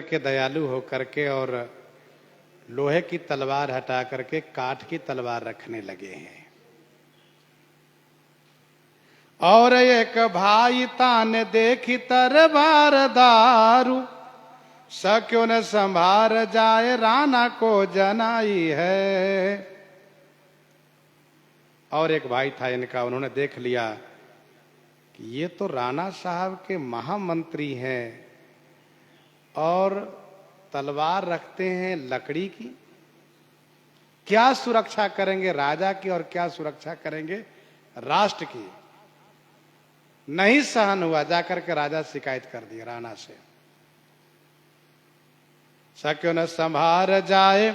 के दयालु हो करके और लोहे की तलवार हटा करके काठ की तलवार रखने लगे हैं। और एक भाई तान देखी तरबार दारू, सक्यों न संभार जाए राणा को जनाई है। और एक भाई था इनका, उन्होंने देख लिया कि ये तो राणा साहब के महामंत्री हैं और तलवार रखते हैं लकड़ी की, क्या सुरक्षा करेंगे राजा की और क्या सुरक्षा करेंगे राष्ट्र की। नहीं सहन हुआ, जाकर के राजा शिकायत कर दी राणा से। सक्यों न संभार जाए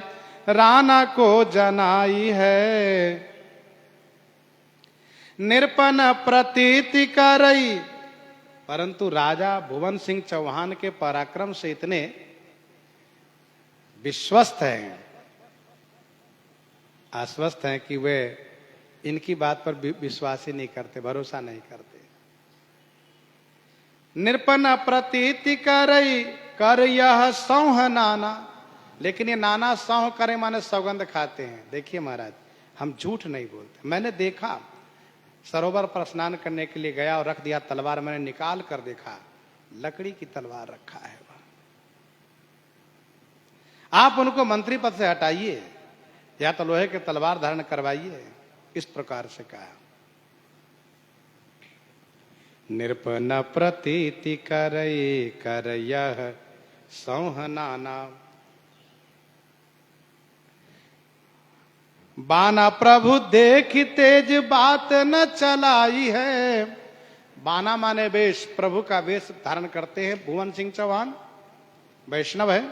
राणा को जनाई है, निरपन प्रतीति करई। परंतु राजा भुवन सिंह चौहान के पराक्रम से इतने विश्वस्त हैं, आश्वस्त हैं कि वे इनकी बात पर विश्वास ही नहीं करते, भरोसा नहीं करते। निरपन प्रतीति करई कर यह सौह नाना, लेकिन ये नाना सौह करे माने सौगंध खाते हैं। देखिए महाराज, हम झूठ नहीं बोलते। मैंने देखा, सरोवर पर स्नान करने के लिए गया और रख दिया तलवार, मैंने निकाल कर देखा लकड़ी की तलवार रखा है। आप उनको मंत्री पद से हटाइए या तो लोहे के तलवार धारण करवाइए, इस प्रकार से कहा। निरपन प्रतीति करई कर यह सौह नाना, बाना प्रभु देखी तेज बात न चलाई है। बाना माने वेश, प्रभु का वेश धारण करते हैं भुवन सिंह चौहान, वैष्णव है,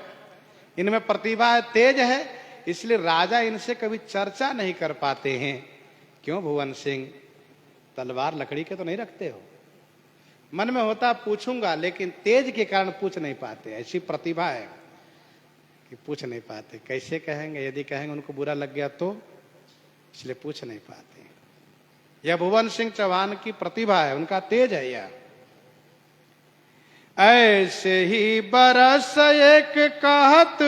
इनमें प्रतिभा है, तेज है, इसलिए राजा इनसे कभी चर्चा नहीं कर पाते हैं। क्यों भुवन सिंह, तलवार लकड़ी के तो नहीं रखते हो? मन में होता पूछूंगा, लेकिन तेज के कारण पूछ नहीं पाते। ऐसी प्रतिभा है कि पूछ नहीं पाते। कैसे कहेंगे? यदि कहेंगे उनको बुरा लग गया तो, इसलिए पूछ नहीं पाते। यह भुवन सिंह चौहान की प्रतिभा है, उनका तेज है यह। ऐसे ही बरस एक कहत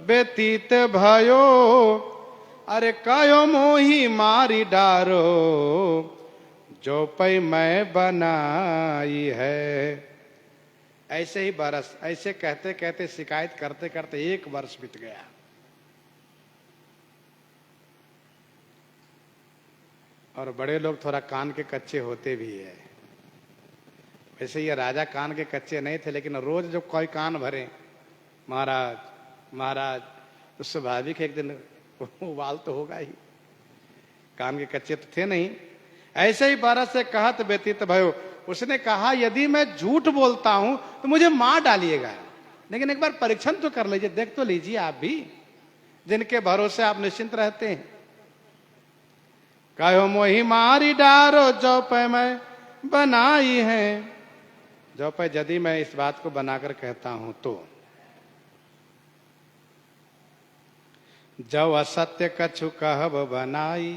व्यतीत भयो, अरे कयो मोही मारी डारो, जो पै मैं बनाई है। ऐसे ही बरस, ऐसे कहते कहते शिकायत करते करते 1 वर्ष बीत गया। और बड़े लोग थोड़ा कान के कच्चे होते भी है। वैसे ये राजा कान के कच्चे नहीं थे, लेकिन रोज जो कोई कान भरे महाराज महाराज, तो स्वाभाविक एक दिन उबाल तो होगा ही। कान के कच्चे तो थे नहीं। ऐसे ही बरस से कहत व्यतीत भयो, उसने कहा यदि मैं झूठ बोलता हूं तो मुझे मार डालिएगा, लेकिन एक बार परीक्षण तो कर लीजिए, देख तो लीजिए आप भी, जिनके भरोसे आप निश्चिंत रहते हैं। कहो मोही मारी डारो, जो पे मैं बनाई है। जो पे यदि मैं इस बात को बनाकर कहता हूं तो, जो असत्य कछु कहब बनाई,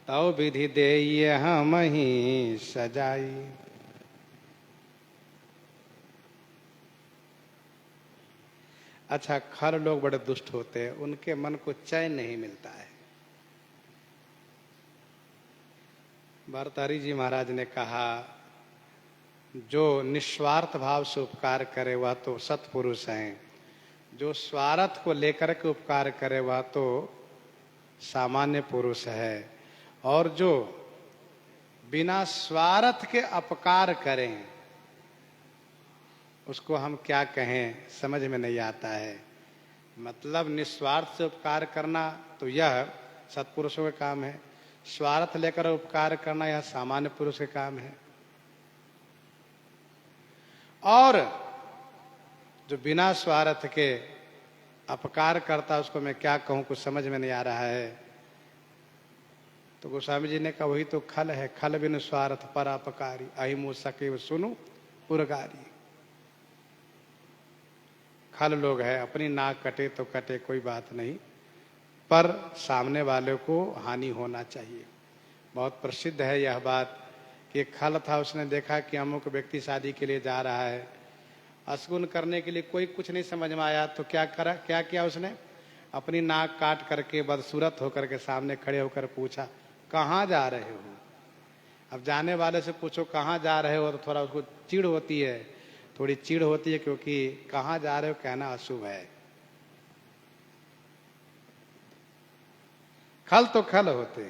तो विधि दे हम ही सजाई। अच्छा, खर लोग बड़े दुष्ट होते हैं, उनके मन को चैन नहीं मिलता है। भर्तहरि जी महाराज ने कहा, जो निस्वार्थ भाव से उपकार करे वह तो सत्पुरुष हैं, जो स्वार्थ को लेकर के उपकार करे वह तो सामान्य पुरुष है, और जो बिना स्वार्थ के अपकार करें उसको हम क्या कहें, समझ में नहीं आता है। मतलब निस्वार्थ से उपकार करना तो यह सत्पुरुषों का काम है, स्वार्थ लेकर उपकार करना यह सामान्य पुरुष के काम है। और जो बिना स्वार्थ के अपकार करता उसको मैं क्या कहूं, कुछ समझ में नहीं आ रहा है। तो गोस्वामी जी ने कहा वही तो खल है, खल बिन स्वार्थ पर अपकारी, अहिमु सके सुनु पुरगारी। खल लोग है, अपनी नाक कटे तो कटे, कोई बात नहीं, पर सामने वाले को हानि होना चाहिए। बहुत प्रसिद्ध है यह बात कि एक खल था, उसने देखा कि अमुक व्यक्ति शादी के लिए जा रहा है अशगुन करने के लिए कोई कुछ नहीं समझ में आया तो क्या करा, क्या किया उसने, अपनी नाक काट करके बदसूरत होकर के सामने खड़े होकर पूछा कहाँ जा रहे हो। अब जाने वाले से पूछो कहाँ जा रहे हो तो थोड़ा उसको चिढ़ होती है, थोड़ी चिढ़ होती है, क्योंकि कहाँ जा रहे हो कहना अशुभ है। खल तो खल होते।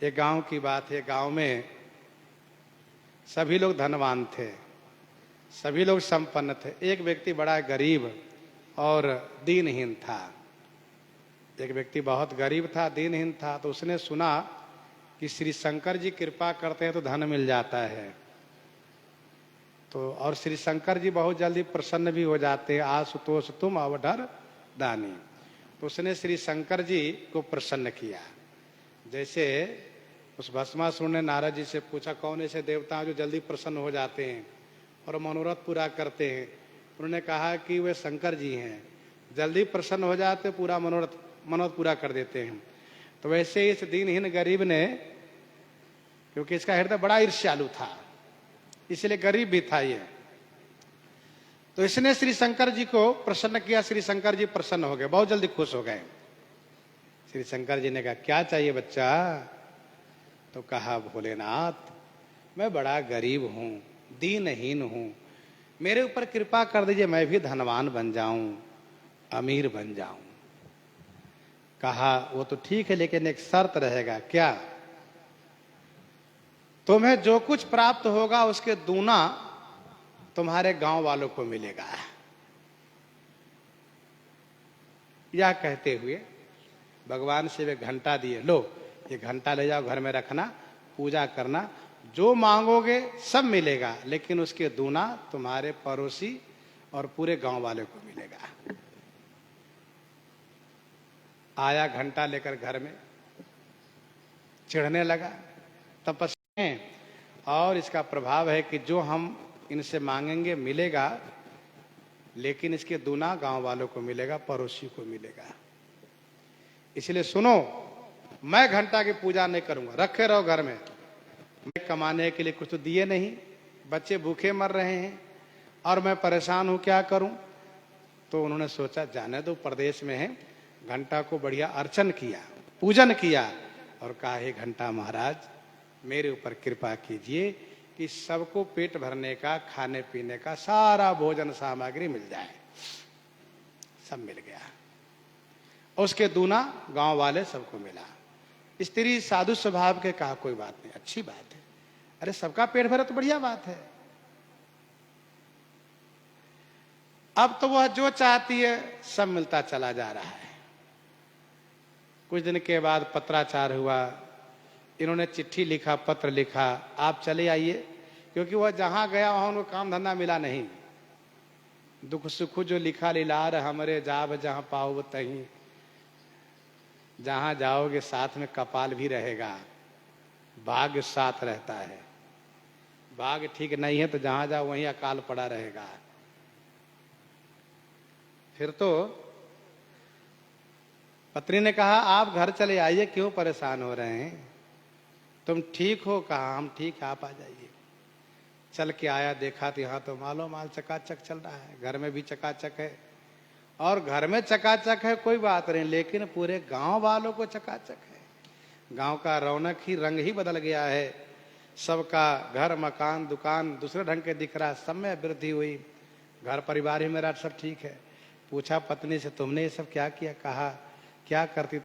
ये गांव की बात है। गांव में सभी लोग धनवान थे, सभी लोग संपन्न थे। एक व्यक्ति बड़ा गरीब और दीनहीन था। एक व्यक्ति बहुत गरीब था, दीनहीन था। तो उसने सुना कि श्री शंकर जी कृपा करते हैं तो धन मिल जाता है। तो और श्री शंकर जी बहुत जल्दी प्रसन्न भी हो जाते हैं। आशुतोष तुम अवढर दानी। तो उसने श्री शंकर जी को प्रसन्न किया। जैसे उस भस्मासुर ने नारद जी से पूछा कौन ऐसे देवता हैं जो जल्दी प्रसन्न हो जाते हैं और मनोरथ पूरा करते हैं। उन्होंने कहा कि वे शंकर जी हैं, जल्दी प्रसन्न हो जाते, पूरा मनोरथ पूरा कर देते हैं। तो वैसे इस दीनहीन गरीब ने, क्योंकि इसका हृदय बड़ा ईर्ष्यालु था, इसलिए गरीब भी था ये, तो इसने श्री शंकर जी को प्रसन्न किया। श्री शंकर जी प्रसन्न हो गए, बहुत जल्दी खुश हो गए। श्री शंकर जी ने कहा क्या चाहिए बच्चा। तो कहा भोलेनाथ मैं बड़ा गरीब हूं, दीनहीन हूं, मेरे ऊपर कृपा कर दीजिए, मैं भी धनवान बन जाऊं, अमीर बन जाऊं। कहा वो तो ठीक है, लेकिन एक शर्त रहेगा। क्या? तुम्हें जो कुछ प्राप्त होगा उसके दूना तुम्हारे गांव वालों को मिलेगा। यह कहते हुए भगवान से वे घंटा दिए, लो ये घंटा ले जाओ घर में रखना, पूजा करना, जो मांगोगे सब मिलेगा, लेकिन उसके दूना तुम्हारे पड़ोसी और पूरे गांव वाले को मिलेगा। आया घंटा लेकर घर में, चिढ़ने लगा। तपस्या और इसका प्रभाव है कि जो हम इनसे मांगेंगे मिलेगा, लेकिन इसके दूना गांव वालों को मिलेगा, पड़ोसी को मिलेगा। इसलिए सुनो, मैं घंटा की पूजा नहीं करूंगा, रखे रहो घर में। मैं कमाने के लिए कुछ तो दिए नहीं, बच्चे भूखे मर रहे हैं और मैं परेशान हूं, क्या करूं। तो उन्होंने सोचा जाने दो, प्रदेश में है। घंटा को बढ़िया अर्चन किया, पूजन किया और कहा हे घंटा महाराज मेरे ऊपर कृपा कीजिए कि सबको पेट भरने का, खाने पीने का सारा भोजन सामग्री मिल जाए। सब मिल गया, उसके दूना गांव वाले सबको मिला। स्त्री साधु स्वभाव के, कहा कोई बात नहीं, अच्छी बात है, अरे सबका पेट भरे तो बढ़िया बात है। अब तो वह जो चाहती है सब मिलता चला जा रहा है। कुछ दिन के बाद पत्राचार हुआ, इन्होंने चिट्ठी लिखा, पत्र लिखा, आप चले आइए, क्योंकि वह जहां गया वहां उनको काम धंधा मिला नहीं। दुख सुख जो लिखा लीलार हमरे जाब जहां पाओ तहीं, जहां जाओगे साथ में कपाल भी रहेगा, भाग्य साथ रहता है। भाग्य ठीक नहीं है तो जहां जाओ वहीं अकाल पड़ा रहेगा। फिर तो पत्नी ने कहा आप घर चले आइए, क्यों परेशान हो रहे हैं, तुम ठीक हो। कहा हम ठीक, आप आ जाइए। चल के आया, देखा तो यहाँ तो मालो माल चकाचक चल रहा है, घर में भी चकाचक है। और घर में चकाचक है कोई बात नहीं, लेकिन पूरे गांव वालों को चकाचक है। गांव का रौनक ही, रंग ही बदल गया है। सबका घर मकान दुकान दूसरे ढंग के दिख रहा, सब में वृद्धि हुई, घर परिवार ही मेरा सब ठीक है। पूछा पत्नी से तुमने ये सब क्या किया। कहा क्या करती